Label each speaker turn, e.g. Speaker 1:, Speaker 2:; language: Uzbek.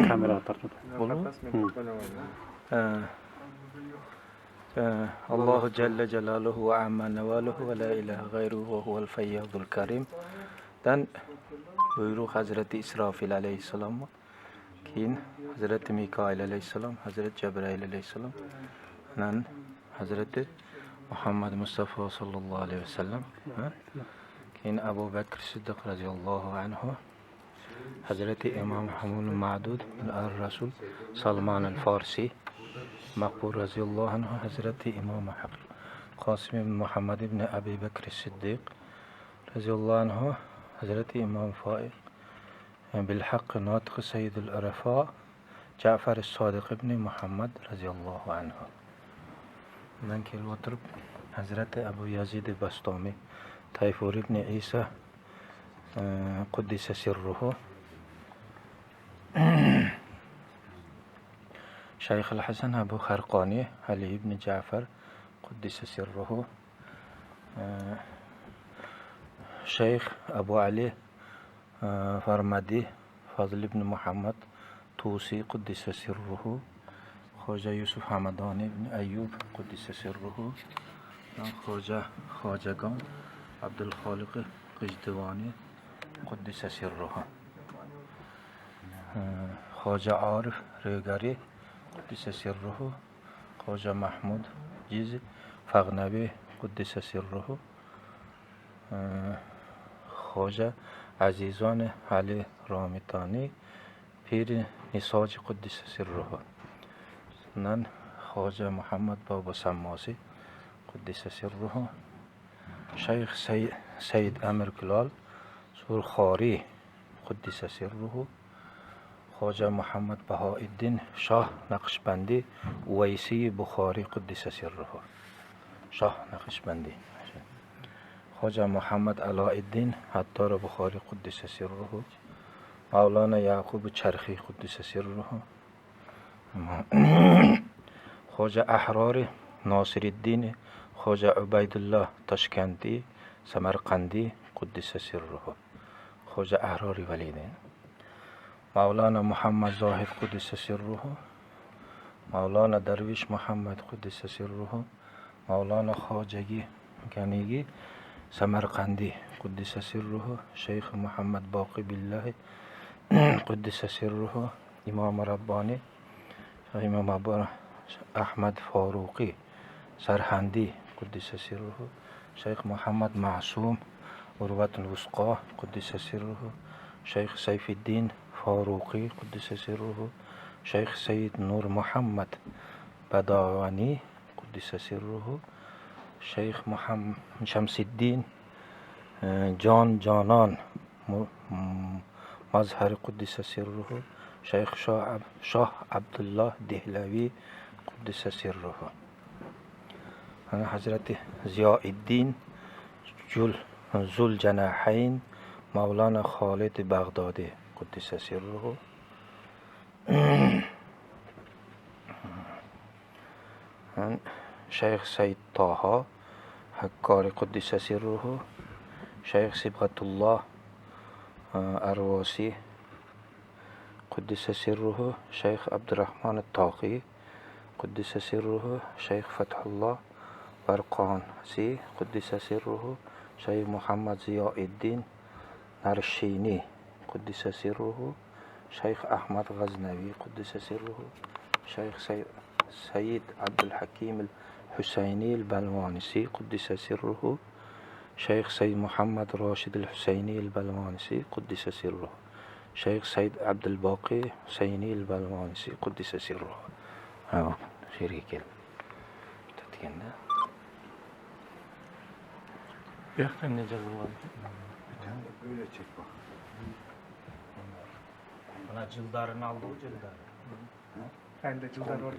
Speaker 1: Kamera tartib.
Speaker 2: Allohu jalla jalaluhu va amma navaluhu va la ilaha g'ayruhu va huval fayyadul karim. Dan buyruq Hazrati Isrofil alayhissalom, keyin Hazrati Mikoil alayhissalom, Hazrati Jabrayil alayhissalom, nan Hazrati Muhammad Mustafa sallallohu alayhi vasallam, keyin Abu Bakr Siddiq radhiyallohu anhu, Hazrati Imom Hamul Ma'dud al-Rasul Salman al-Farsi Maqbul radhiyallohu anhu, Hazrati Imom Qasim ibn Muhammad ibn Abi Bakr Siddiq radhiyallohu anhu, Hazrati Imom Faiq bil-Haqq Natiq Sayyid al-Arafa Ja'far as-Sodiq ibn Muhammad radhiyallohu anhu. Bundan kelib o'tirib Hazrati Abu Yazid Bastami Tayfur ibn Isa Quddisa sirruhu, Shaykh al-Hasan Abu Kharqani Ali ibn Ja'far Quddisa sirruhu, Shaykh Abu Ali Farmadi Fazl ibn Muhammad Tusi Quddisa sirruhu, Khoja Yusuf Hamadani ibn Ayyub Quddisa sirruhu, Khojagon Abdul Kholiq Qijdivani Quddisa sirruhu, Khoja Arif Regari Quddisa sirruhu, Khoja Mahmud Jiz Faghnavi Quddisa sirruhu, Khoja Azizon Ali Ramitani Pir Nisaj Quddisa sirruhu, nan Khoja Muhammad Baba Sammasi Quddisa sirruhu, Shaykh Sayyid Amir Kulal Surkhari Quddisa sirruhu, Khoja Muhammad Bahauddin Shah Naqshbandi Uwaisi Bukhari Quddisa sirruhu, Shah Naqshbandi, Khoja Muhammad Alauddin Hattar Bukhari Quddisa sirruhu, Maulana Yaqub Charhi Quddisa sirruhu, Khoja Ahrari Nasiruddin Khoja Ubaydullah Tashkanti Samarqandi Quddisa sirruhu, Khoja Ahrari Walidain, Maulana Muhammad Zahid Quddisa sirruhu, Maulana Darwish Muhammad Quddisa sirruhu, Maulana Khojagi Ganigi Samarqandi Quddisa sirruhu, Shaykh Muhammad Baqi Billahi Quddisa sirruhu, Imam Rabbani Imam Abu Ahmad Faruqi Sarhandi Quddisa sirruhu, Shaykh Muhammad Ma'sum Urwatul Wusqa Quddisa sirruhu, Shaykh Saifuddin Faruqi Quddisa sirruhu, Shaykh Sayyid Nur Muhammad Badawani Quddisa sirruhu, Shaykh Muhammad Shamsuddin Janan Mazhari Quddisa sirruhu, Shaykh Shah Abdullah Dehlavi Quddisa sirruhu, Hazrati Ziyauddin Zul Janahain Maulana Khalid Baghdadi Quddisa sirruhu, Shaykh Sayyid Taha Hakkari Quddisa sirruhu, Shaykh Sibghatullah Arwasi Quddisa sirruhu, Shaykh Abdurrahman Taqi Quddisa sirruhu, Shaykh Fathullah Barqansi Quddisa sirruhu, Shaykh Muhammad Ziyauddin Narshini Quddisa sirruhu, Shaykh Ahmad Ghaznavi Quddisa sirruhu, Shaykh Sayyid Abdul Hakim al-Husayni al-Balwanisi Quddisa sirruhu, Shaykh Sayyid Muhammad Rashid al-Husayni al-Balwanisi Quddisa sirruhu, Shaykh Sayyid Abdul Baqi Husayni al-Balwanisi Quddisa sirruhu. Ha, şerikel. Tutganda. Yo'qdan necha bo'lgan?
Speaker 3: Böyle çek bak.
Speaker 2: Mana jildarini oldi, jildari.
Speaker 1: Endi jildar